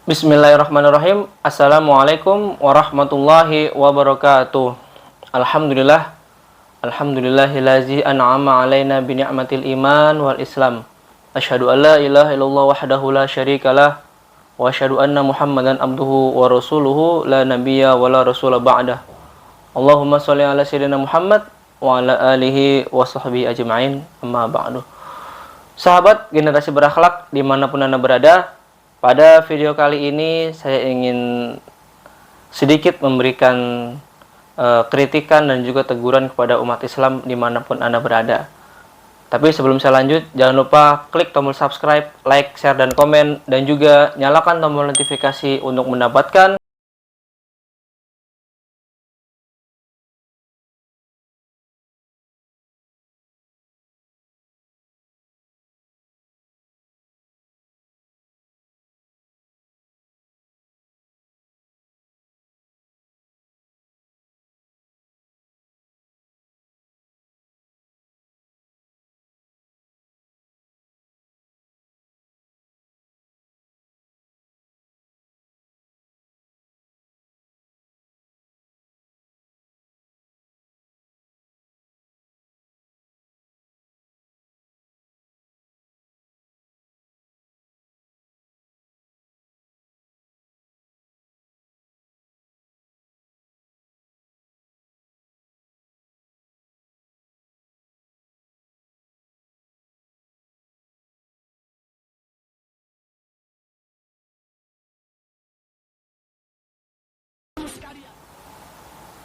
Bismillahirrahmanirrahim. Assalamualaikum warahmatullahi wabarakatuh. Alhamdulillah. Alhamdulillahillazi an'ama alaina bi ni'matil iman wal islam. Asyhadu an la ilaha illallah wahdahu la syarikalah wa asyhadu anna Muhammadan abduhu wa rasuluhu la nabiyya wa la rasula ba'dah. Allahumma shalli ala sayyidina Muhammad wa ala alihi wa sahbihi ajma'in. Amma ba'du. Sahabat generasi berakhlak dimanapun Anda berada, pada video kali ini saya ingin sedikit memberikan kritikan dan juga teguran kepada umat Islam dimanapun Anda berada. Tapi sebelum saya lanjut, jangan lupa klik tombol subscribe, like, share, dan komen, dan juga nyalakan tombol notifikasi untuk mendapatkan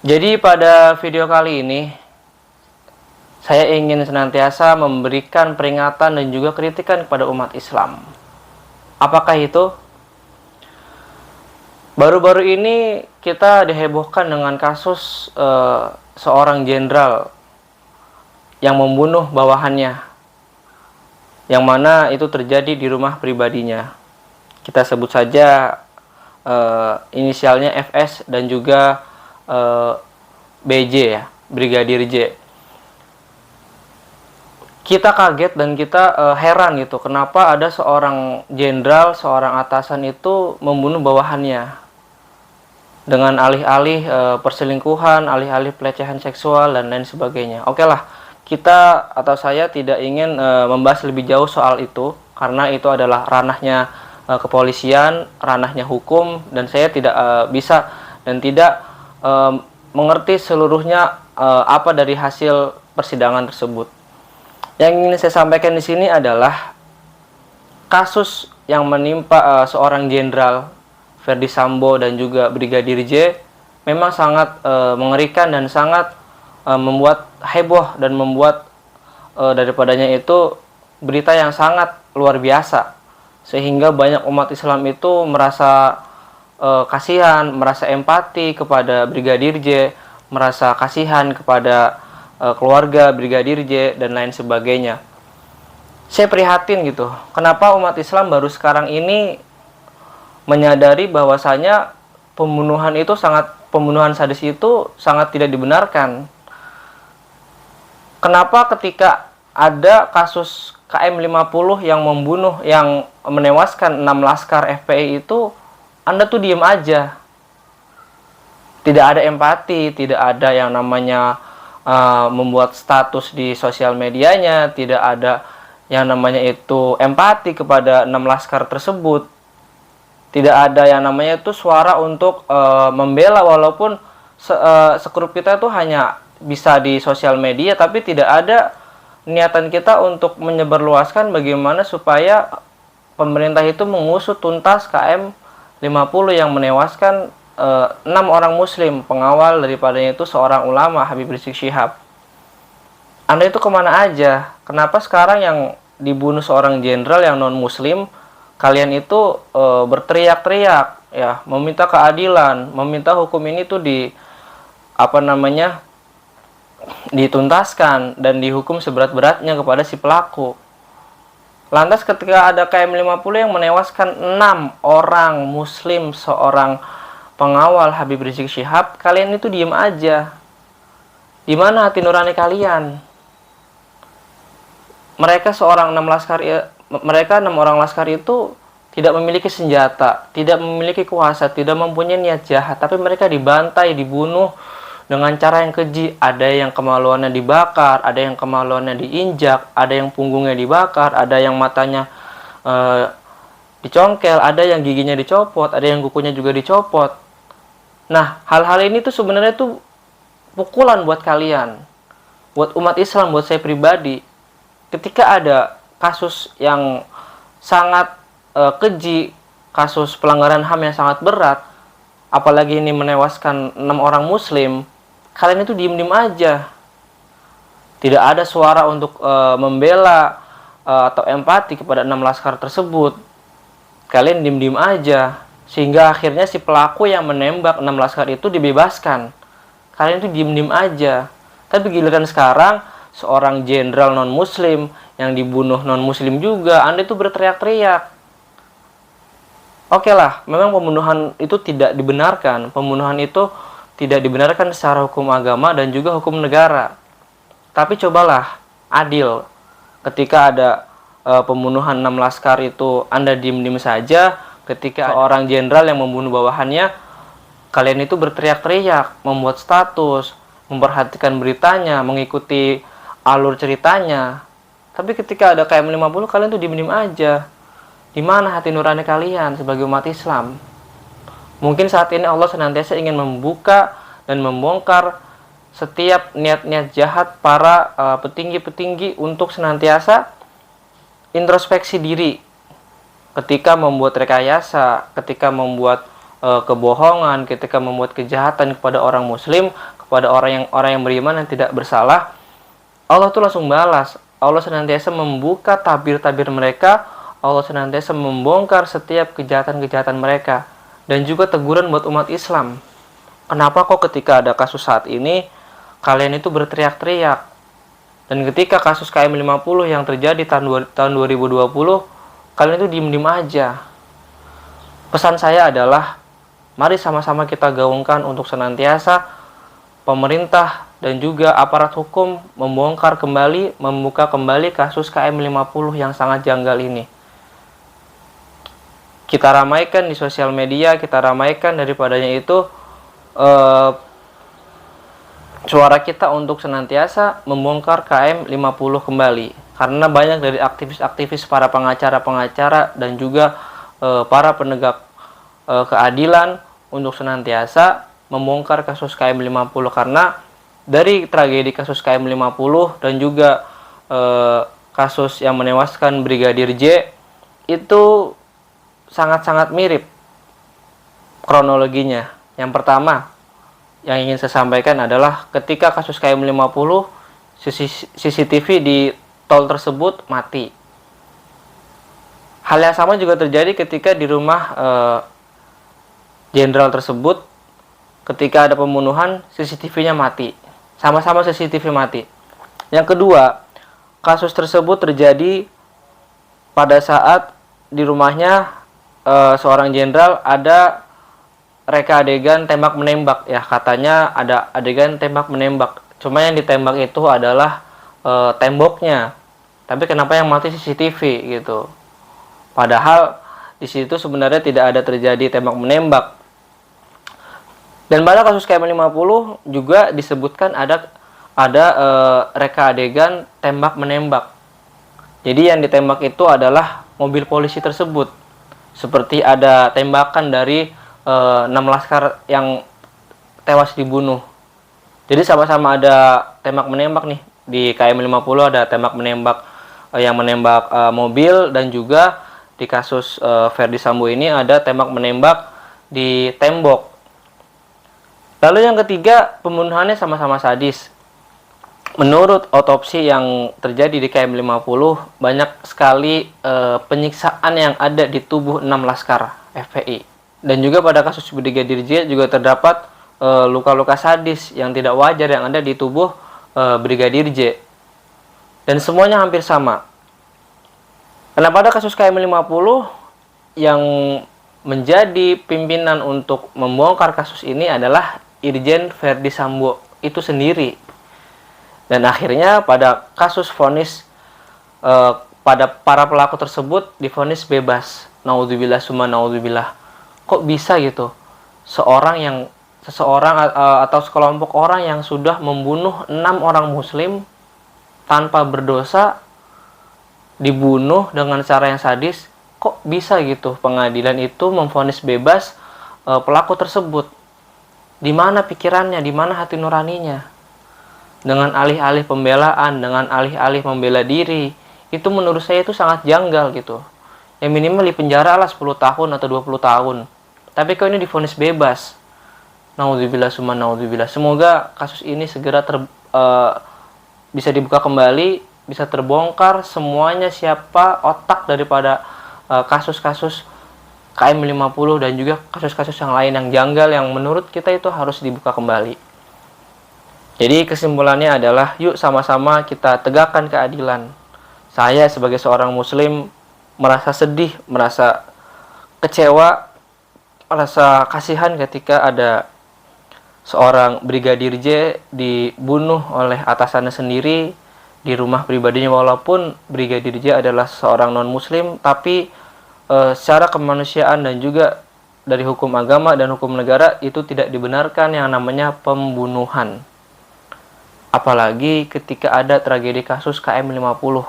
Jadi pada video kali ini saya ingin senantiasa memberikan peringatan dan juga kritikan kepada umat Islam. Apakah itu? Baru-baru ini kita dihebohkan dengan kasus seorang jenderal yang membunuh bawahannya, yang mana itu terjadi di rumah pribadinya. Kita sebut saja inisialnya FS dan juga BJ ya, Brigadir J. Kita kaget dan kita heran gitu, kenapa ada seorang jenderal, seorang atasan itu membunuh bawahannya dengan alih-alih perselingkuhan, alih-alih pelecehan seksual dan lain sebagainya. Oke lah, kita atau saya tidak ingin membahas lebih jauh soal itu karena itu adalah ranahnya kepolisian, ranahnya hukum, dan saya tidak bisa dan tidak mengerti seluruhnya apa dari hasil persidangan tersebut. Yang ingin saya sampaikan di sini adalah kasus yang menimpa seorang jenderal Ferdy Sambo dan juga Brigadir J memang sangat mengerikan dan sangat membuat heboh dan membuat daripadanya itu berita yang sangat luar biasa, sehingga banyak umat Islam itu merasa kasihan, merasa empati kepada Brigadir J, merasa kasihan kepada keluarga Brigadir J, dan lain sebagainya. Saya prihatin gitu, kenapa umat Islam baru sekarang ini menyadari bahwasanya pembunuhan sadis itu sangat tidak dibenarkan. Kenapa ketika ada kasus KM50 yang membunuh, yang menewaskan 6 laskar FPI itu, Anda tuh diem aja, tidak ada empati, tidak ada yang namanya membuat status di sosial medianya, tidak ada yang namanya itu empati kepada 6 laskar tersebut, tidak ada yang namanya itu suara untuk membela, walaupun sekrup kita itu hanya bisa di sosial media, tapi tidak ada niatan kita untuk menyebarluaskan bagaimana supaya pemerintah itu mengusut tuntas KM50 yang menewaskan 6 orang muslim, pengawal daripadanya itu seorang ulama, Habib Rizik Syihab. Anda itu kemana aja? Kenapa sekarang yang dibunuh seorang jenderal yang non muslim, kalian itu berteriak-teriak ya, meminta keadilan, meminta hukum ini tuh dituntaskan dan dihukum seberat-beratnya kepada si pelaku. Lantas ketika ada KM50 yang menewaskan 6 orang muslim, seorang pengawal Habib Rizik Syihab, kalian itu diem aja. Di mana hati nurani kalian? Mereka 6 orang laskar itu tidak memiliki senjata, tidak memiliki kuasa, tidak mempunyai niat jahat, tapi mereka dibantai, dibunuh dengan cara yang keji. Ada yang kemaluannya dibakar, ada yang kemaluannya diinjak, ada yang punggungnya dibakar, ada yang matanya dicongkel, ada yang giginya dicopot, ada yang kukunya juga dicopot. Nah, hal-hal ini tuh sebenarnya tuh pukulan buat kalian, buat umat Islam, buat saya pribadi. Ketika ada kasus yang sangat keji, kasus pelanggaran HAM yang sangat berat, apalagi ini menewaskan 6 orang muslim, kalian itu diem-diem aja. Tidak ada suara untuk membela atau empati kepada 6 laskar tersebut. Kalian diem-diem aja, sehingga akhirnya si pelaku yang menembak 6 laskar itu dibebaskan. Kalian itu diem-diem aja. Tapi giliran sekarang, seorang jenderal non-muslim yang dibunuh non-muslim juga, Anda itu berteriak-teriak. Oke lah, memang pembunuhan itu tidak dibenarkan. Pembunuhan itu tidak dibenarkan secara hukum agama dan juga hukum negara. Tapi cobalah adil. Ketika ada pembunuhan 6 laskar itu, Anda diem-diem saja. Ketika seorang jenderal yang membunuh bawahannya, kalian itu berteriak-teriak, membuat status, memperhatikan beritanya, mengikuti alur ceritanya. Tapi ketika ada KM50, kalian tuh diem-diem aja. Di mana hati nurani kalian sebagai umat Islam? Mungkin saat ini Allah senantiasa ingin membuka dan membongkar setiap niat-niat jahat para petinggi-petinggi untuk senantiasa introspeksi diri ketika membuat rekayasa, ketika membuat kebohongan, ketika membuat kejahatan kepada orang muslim, kepada orang yang beriman yang tidak bersalah. Allah tuh langsung balas. Allah senantiasa membuka tabir-tabir mereka. Allah senantiasa membongkar setiap kejahatan-kejahatan mereka. Dan juga teguran buat umat Islam. Kenapa kok ketika ada kasus saat ini, kalian itu berteriak-teriak? Dan ketika kasus KM50 yang terjadi tahun 2020, kalian itu diem-diem aja. Pesan saya adalah, mari sama-sama kita gaungkan untuk senantiasa pemerintah dan juga aparat hukum membongkar kembali, membuka kembali kasus KM50 yang sangat janggal ini. Kita ramaikan di sosial media, kita ramaikan daripadanya itu suara kita untuk senantiasa membongkar KM50 kembali. Karena banyak dari aktivis-aktivis, para pengacara-pengacara dan juga para penegak keadilan untuk senantiasa membongkar kasus KM50. Karena dari tragedi kasus KM50 dan juga kasus yang menewaskan Brigadir J itu sangat-sangat mirip kronologinya. Yang pertama yang ingin saya sampaikan adalah ketika kasus KM50, CCTV di tol tersebut mati. Hal yang sama juga terjadi ketika di rumah jenderal tersebut, ketika ada pembunuhan, CCTV-nya mati. Sama-sama CCTV mati. Yang kedua, kasus tersebut terjadi pada saat di rumahnya seorang jenderal ada reka adegan tembak menembak, ya katanya ada adegan tembak menembak. Cuma yang ditembak itu adalah temboknya. Tapi kenapa yang mati CCTV gitu? Padahal di situ sebenarnya tidak ada terjadi tembak menembak. Dan pada kasus KM50 juga disebutkan ada reka adegan tembak menembak. Jadi yang ditembak itu adalah mobil polisi tersebut. Seperti ada tembakan dari 6 laskar yang tewas dibunuh. Jadi sama-sama ada tembak menembak nih. Di KM50 ada tembak menembak yang menembak mobil, dan juga di kasus Ferdy Sambo ini ada tembak menembak di tembok. Lalu yang ketiga, pembunuhannya sama-sama sadis. Menurut otopsi yang terjadi di KM50, banyak sekali penyiksaan yang ada di tubuh 6 laskar FPI. Dan juga pada kasus Brigadir J juga terdapat luka-luka sadis yang tidak wajar yang ada di tubuh Brigadir J. Dan semuanya hampir sama. Karena pada kasus KM50 yang menjadi pimpinan untuk membongkar kasus ini adalah Irjen Ferdy Sambo itu sendiri. Dan akhirnya pada kasus vonis pada para pelaku tersebut divonis bebas. naudzubillah summa naudzubillah. Kok bisa gitu? Seseorang atau sekelompok orang yang sudah membunuh 6 orang muslim tanpa berdosa, dibunuh dengan cara yang sadis, kok bisa gitu pengadilan itu memvonis bebas pelaku tersebut? Di mana pikirannya, di mana hati nuraninya? Dengan alih-alih pembelaan, dengan alih-alih membela diri, itu menurut saya itu sangat janggal gitu. Ya minimal di penjara lah 10 tahun atau 20 tahun. Tapi kok ini divonis bebas? Naudzubillah summa naudzubillah. Semoga kasus ini segera bisa dibuka kembali, bisa terbongkar semuanya siapa otak daripada kasus-kasus KM 50 dan juga kasus-kasus yang lain yang janggal yang menurut kita itu harus dibuka kembali. Jadi kesimpulannya adalah yuk sama-sama kita tegakkan keadilan. Saya sebagai seorang muslim merasa sedih, merasa kecewa, merasa kasihan ketika ada seorang Brigadir J dibunuh oleh atasannya sendiri di rumah pribadinya, walaupun Brigadir J adalah seorang non-muslim, tapi secara kemanusiaan dan juga dari hukum agama dan hukum negara itu tidak dibenarkan yang namanya pembunuhan. Apalagi ketika ada tragedi kasus KM 50.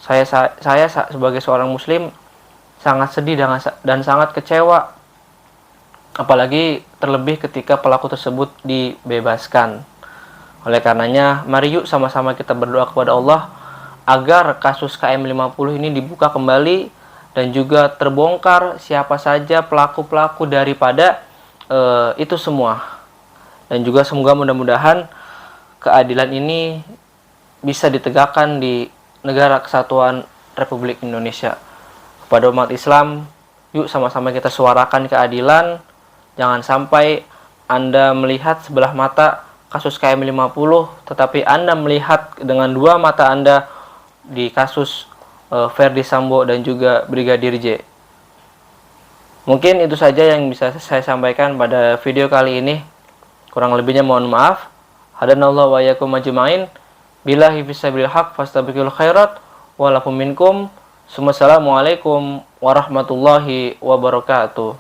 Saya sebagai seorang muslim sangat sedih dan sangat kecewa. Apalagi terlebih ketika pelaku tersebut dibebaskan. Oleh karenanya, mari yuk sama-sama kita berdoa kepada Allah agar kasus KM 50 ini dibuka kembali dan juga terbongkar siapa saja pelaku-pelaku daripada itu semua. Dan juga semoga mudah-mudahan keadilan ini bisa ditegakkan di negara kesatuan Republik Indonesia. Kepada umat Islam, yuk sama-sama kita suarakan keadilan. Jangan sampai Anda melihat sebelah mata kasus KM 50, tetapi Anda melihat dengan dua mata Anda di kasus Verdi Sambo dan juga Brigadir J. Mungkin itu saja yang bisa saya sampaikan pada video kali ini. Kurang lebihnya mohon maaf. Hadanallahu wa iyyakum ajmain. Billahi fisabilil haq fastabiqul khairat walakum minkum. Wassalamualaikum warahmatullahi wabarakatuh.